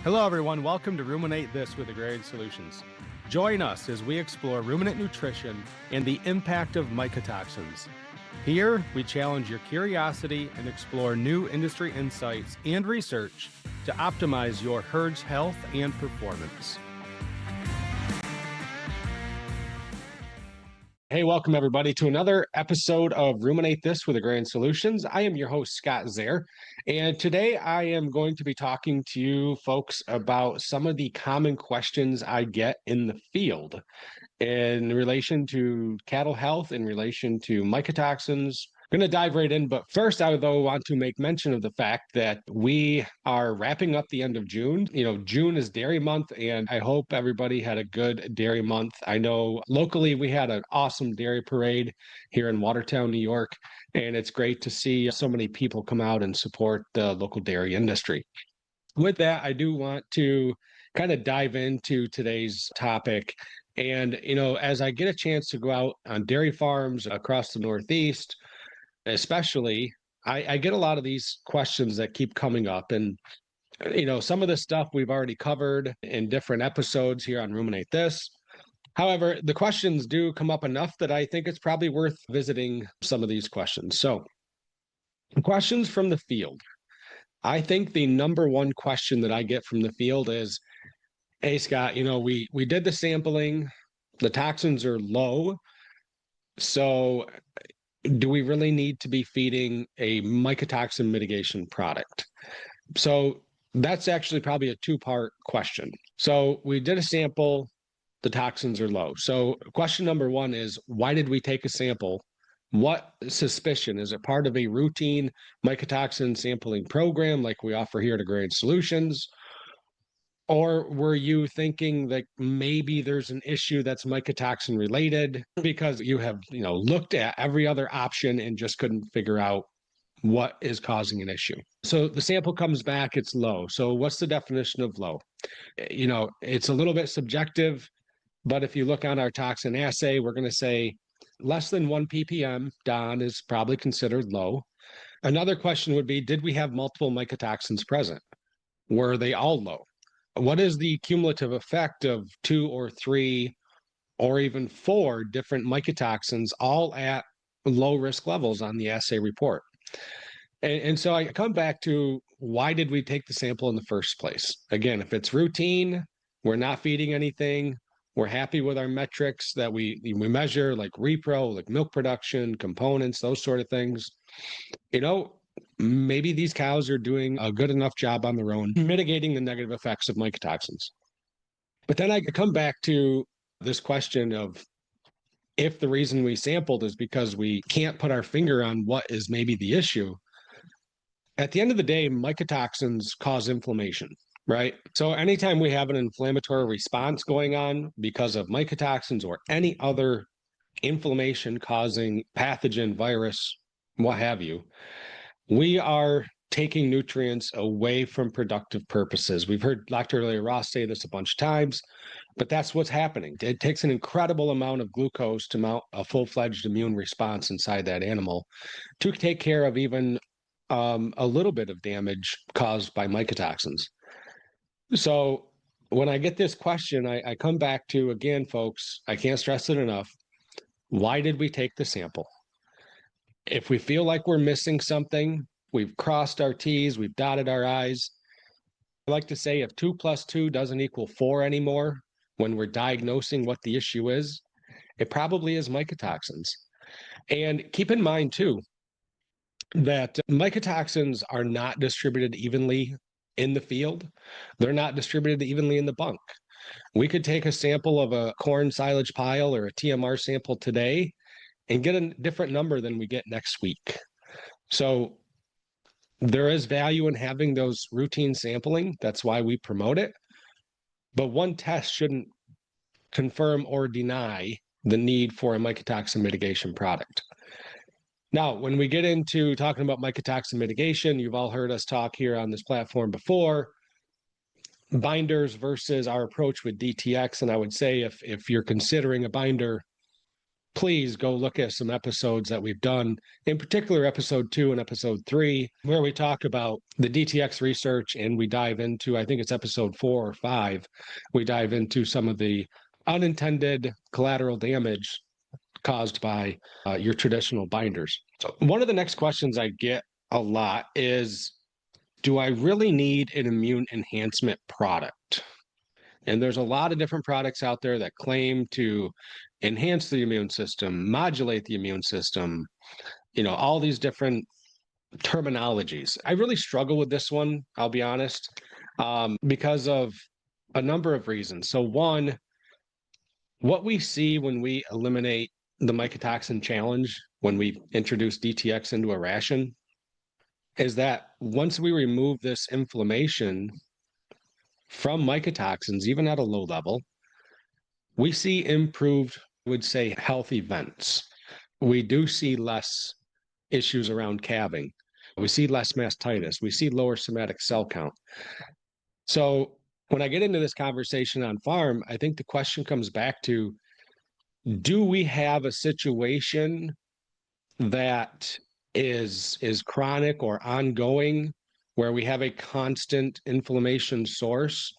Hello, everyone. Welcome to Ruminate This with Agrarian Solutions. Join us as we explore ruminant nutrition and the impact of mycotoxins. Here, we challenge your curiosity and explore new industry insights and research to optimize your herd's health and performance. Hey, welcome everybody to another episode of Ruminate This with Agrarian Solutions. I am your host, Scott Zehr, and today I am going to be talking to you folks about some of the common questions I get in the field in relation to cattle health, in relation to mycotoxins. I'm going to dive right in, but first I though want to make mention of the fact that we are wrapping up the end of June. June is dairy month, and I hope everybody had a good dairy month. I know locally we had an awesome dairy parade here in Watertown, New York, and it's great to see so many people come out and support the local dairy industry. With that, I do want to kind of dive into today's topic. And, as I get a chance to go out on dairy farms across the Northeast, especially, I get a lot of these questions that keep coming up. And, some of this stuff we've already covered in different episodes here on Ruminate This. However, the questions do come up enough that I think it's probably worth visiting some of these questions. So, questions from the field. I think the number one question that I get from the field is, hey, Scott, we did the sampling, the toxins are low. So do we really need to be feeding a mycotoxin mitigation product? So that's actually probably a two-part question. So we did a sample, the toxins are low. So question number one is, why did we take a sample? What suspicion? Is it part of a routine mycotoxin sampling program like we offer here at Agrarian Solutions? Or were you thinking that maybe there's an issue that's mycotoxin related because you have, looked at every other option and just couldn't figure out what is causing an issue? So the sample comes back, it's low. So what's the definition of low? It's a little bit subjective, but if you look on our toxin assay, we're going to say less than 1 ppm, DON, is probably considered low. Another question would be, did we have multiple mycotoxins present? Were they all low? What is the cumulative effect of 2 or 3 or even 4 different mycotoxins all at low risk levels on the assay report? And so I come back to, why did we take the sample in the first place? Again, if it's routine, we're not feeding anything, we're happy with our metrics that we measure, like repro, like milk production, components, those sort of things. Maybe these cows are doing a good enough job on their own mitigating the negative effects of mycotoxins. But then I come back to this question of, if the reason we sampled is because we can't put our finger on what is maybe the issue, at the end of the day, mycotoxins cause inflammation, right? So anytime we have an inflammatory response going on because of mycotoxins or any other inflammation causing pathogen, virus, what have you, we are taking nutrients away from productive purposes. We've heard Dr. Larry Ross say this a bunch of times, but that's what's happening. It takes an incredible amount of glucose to mount a full-fledged immune response inside that animal to take care of even a little bit of damage caused by mycotoxins. So when I get this question, I come back to, again, folks, I can't stress it enough. Why did we take the sample? If we feel like we're missing something, we've crossed our T's, we've dotted our I's. I like to say, if 2 + 2 doesn't equal 4 anymore, when we're diagnosing what the issue is, it probably is mycotoxins. And keep in mind too, that mycotoxins are not distributed evenly in the field. They're not distributed evenly in the bunk. We could take a sample of a corn silage pile or a TMR sample today and get a different number than we get next week. So there is value in having those routine sampling. That's why we promote it. But one test shouldn't confirm or deny the need for a mycotoxin mitigation product. Now, when we get into talking about mycotoxin mitigation, you've all heard us talk here on this platform before, binders versus our approach with DTX. And I would say if you're considering a binder, please go look at some episodes that we've done, in particular episode 2 and episode 3, where we talk about the DTX research, and we dive into, I think it's episode 4 or 5, we dive into some of the unintended collateral damage caused by your traditional binders. So one of the next questions I get a lot is, do I really need an immune enhancement product? And there's a lot of different products out there that claim to enhance the immune system, modulate the immune system, all these different terminologies. I really struggle with this one, I'll be honest, because of a number of reasons. So one, what we see when we eliminate the mycotoxin challenge, when we introduce DTX into a ration, is that once we remove this inflammation from mycotoxins, even at a low level, we see improved, I would say, health events. We do see less issues around calving. We see less mastitis. We see lower somatic cell count. So when I get into this conversation on farm, I think the question comes back to, do we have a situation that is chronic or ongoing, where we have a constant inflammation source?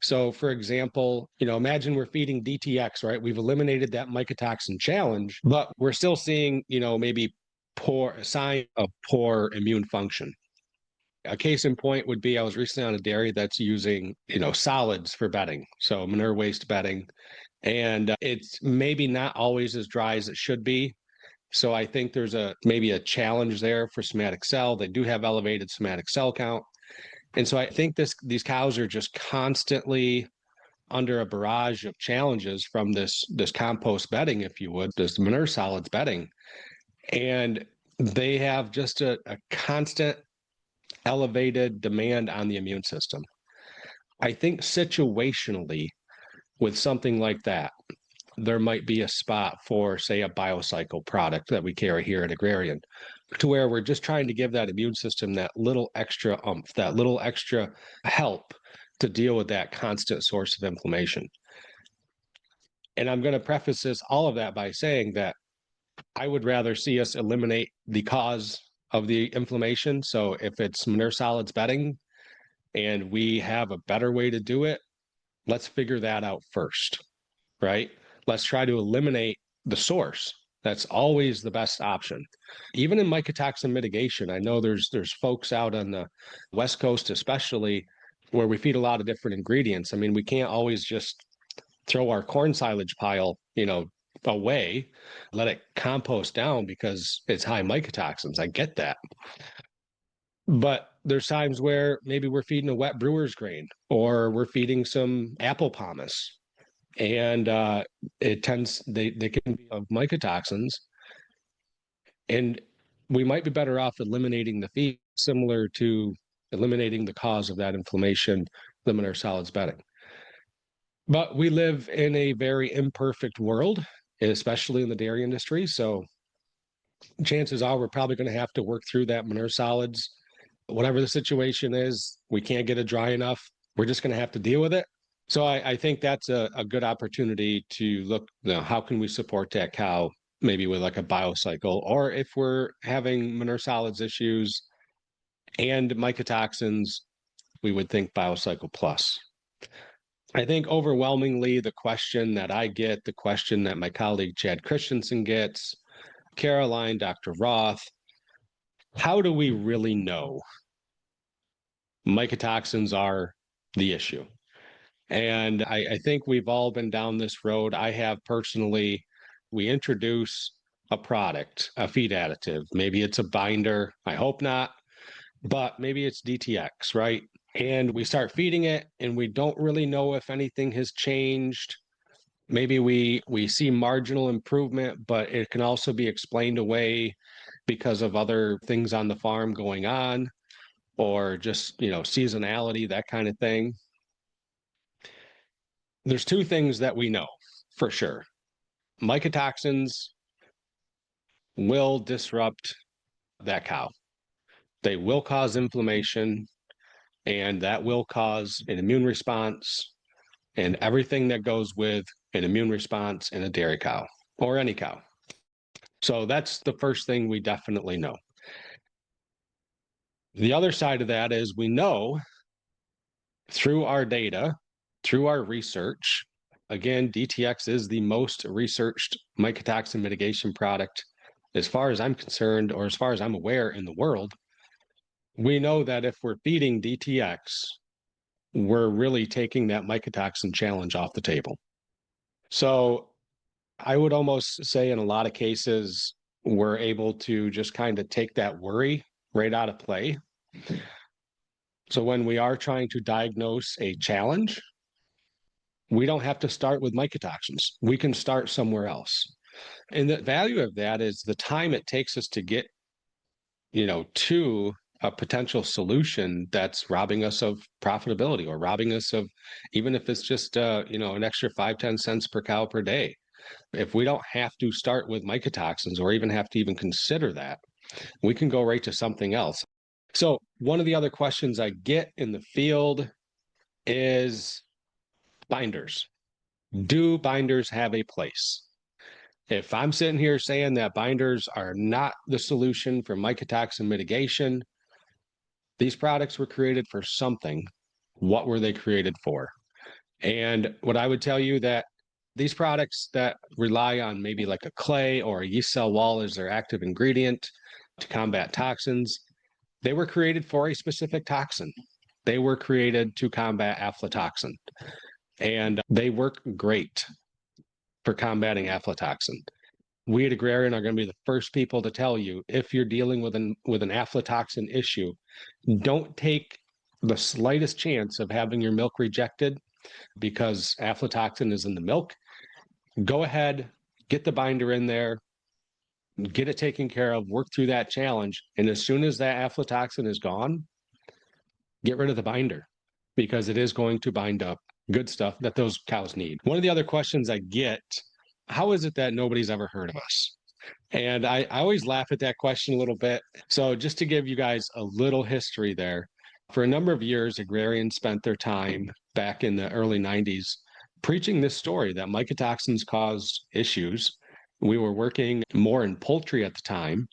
So for example, imagine we're feeding DTX, right? We've eliminated that mycotoxin challenge, but we're still seeing, maybe poor sign of poor immune function. A case in point would be, I was recently on a dairy that's using, solids for bedding. So manure waste bedding, and it's maybe not always as dry as it should be. So I think there's maybe a challenge there for somatic cell. They do have elevated somatic cell count. And so I think these cows are just constantly under a barrage of challenges from this compost bedding, if you would, this manure solids bedding. And they have just a constant elevated demand on the immune system. I think situationally, with something like that, there might be a spot for, say, a biocycle product that we carry here at Agrarian, to where we're just trying to give that immune system that little extra oomph, that little extra help to deal with that constant source of inflammation. And I'm going to preface all of that by saying that I would rather see us eliminate the cause of the inflammation. So if it's manure solids bedding and we have a better way to do it, let's figure that out first, right? Let's try to eliminate the source. That's always the best option. Even in mycotoxin mitigation, I know there's folks out on the West Coast, especially, where we feed a lot of different ingredients. I mean, we can't always just throw our corn silage pile, away, let it compost down because it's high mycotoxins. I get that. But there's times where maybe we're feeding a wet brewer's grain, or we're feeding some apple pomace, and they can be of mycotoxins, and we might be better off eliminating the feed, similar to eliminating the cause of that inflammation, the manure solids bedding. But we live in a very imperfect world, especially in the dairy industry. So chances are we're probably going to have to work through that manure solids. Whatever the situation is, we can't get it dry enough. We're just going to have to deal with it. So I think that's a good opportunity to look, how can we support that cow, maybe with like a biocycle, or if we're having manure solids issues and mycotoxins, we would think biocycle plus. I think overwhelmingly the question that I get, the question that my colleague Chad Christensen gets, Caroline, Dr. Roth, how do we really know mycotoxins are the issue? And I think we've all been down this road. I have personally. We introduce a product, a feed additive. Maybe it's a binder. I hope not, but maybe it's DTX, right? And we start feeding it and we don't really know if anything has changed. Maybe we see marginal improvement, but it can also be explained away because of other things on the farm going on, or just, seasonality, that kind of thing. There's two things that we know for sure. Mycotoxins will disrupt that cow. They will cause inflammation, and that will cause an immune response and everything that goes with an immune response in a dairy cow or any cow. So that's the first thing we definitely know. The other side of that is we know through our data, through our research, again, DTX is the most researched mycotoxin mitigation product, as far as I'm concerned, or as far as I'm aware in the world. We know that if we're feeding DTX, we're really taking that mycotoxin challenge off the table. So I would almost say in a lot of cases, we're able to just kind of take that worry right out of play. So when we are trying to diagnose a challenge, we don't have to start with mycotoxins. We can start somewhere else. And the value of that is the time it takes us to get, to a potential solution that's robbing us of profitability, or robbing us of, even if it's just, an extra 5-10 cents per cow per day. If we don't have to start with mycotoxins, or even have to even consider that, we can go right to something else. So one of the other questions I get in the field is binders. Do binders have a place? If I'm sitting here saying that binders are not the solution for mycotoxin mitigation, these products were created for something. What were they created for? And what I would tell you, that these products that rely on maybe like a clay or a yeast cell wall as their active ingredient to combat toxins, they were created for a specific toxin. They were created to combat aflatoxin, and they work great for combating aflatoxin. We at Agrarian are going to be the first people to tell you, if you're dealing with an aflatoxin issue, don't take the slightest chance of having your milk rejected because aflatoxin is in the milk. Go ahead, get the binder in there, get it taken care of, work through that challenge. And as soon as that aflatoxin is gone, get rid of the binder, because it is going to bind up good stuff that those cows need. One of the other questions I get, how is it that nobody's ever heard of us? And I always laugh at that question a little bit. So just to give you guys a little history there, for a number of years, Agrarian spent their time back in the early 90s preaching this story that mycotoxins caused issues. We were working more in poultry at the time,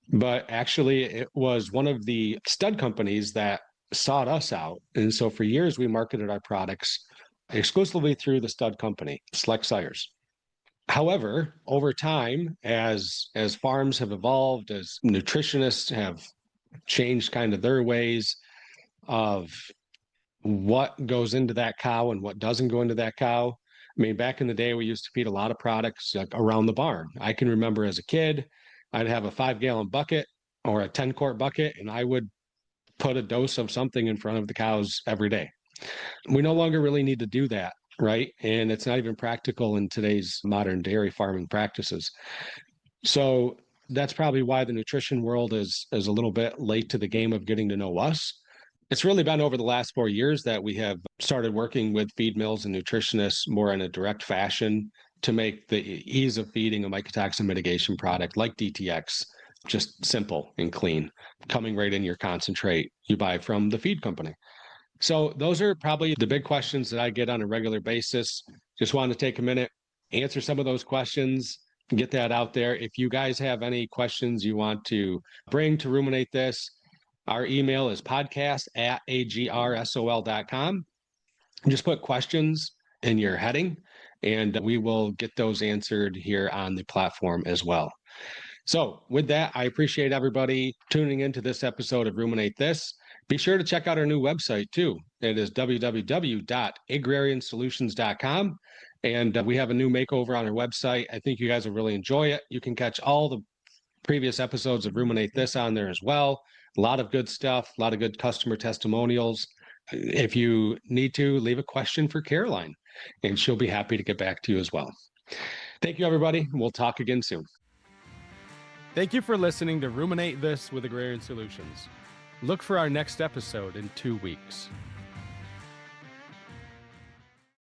but actually it was one of the stud companies that sought us out. And so for years, we marketed our products exclusively through the stud company, Select Sires. However, over time, as farms have evolved, as nutritionists have changed kind of their ways of what goes into that cow and what doesn't go into that cow. I mean, back in the day, we used to feed a lot of products like around the barn. I can remember as a kid, I'd have a 5-gallon bucket or a 10-quart bucket, and I would put a dose of something in front of the cows every day. We no longer really need to do that, right? And it's not even practical in today's modern dairy farming practices. So that's probably why the nutrition world is a little bit late to the game of getting to know us. It's really been over the last 4 years that we have started working with feed mills and nutritionists more in a direct fashion to make the ease of feeding a mycotoxin mitigation product like DTX just simple and clean, coming right in your concentrate you buy from the feed company. So those are probably the big questions that I get on a regular basis. Just wanted to take a minute, answer some of those questions, get that out there. If you guys have any questions you want to bring to ruminate this, our email is podcast@agrsol.com. Just put questions in your heading, and we will get those answered here on the platform as well. So with that, I appreciate everybody tuning into this episode of Ruminate This. Be sure to check out our new website too. It is www.agrariansolutions.com. And we have a new makeover on our website. I think you guys will really enjoy it. You can catch all the previous episodes of Ruminate This on there as well. A lot of good stuff, a lot of good customer testimonials. If you need to, leave a question for Caroline, and she'll be happy to get back to you as well. Thank you, everybody. We'll talk again soon. Thank you for listening to Ruminate This with Agrarian Solutions. Look for our next episode in 2 weeks.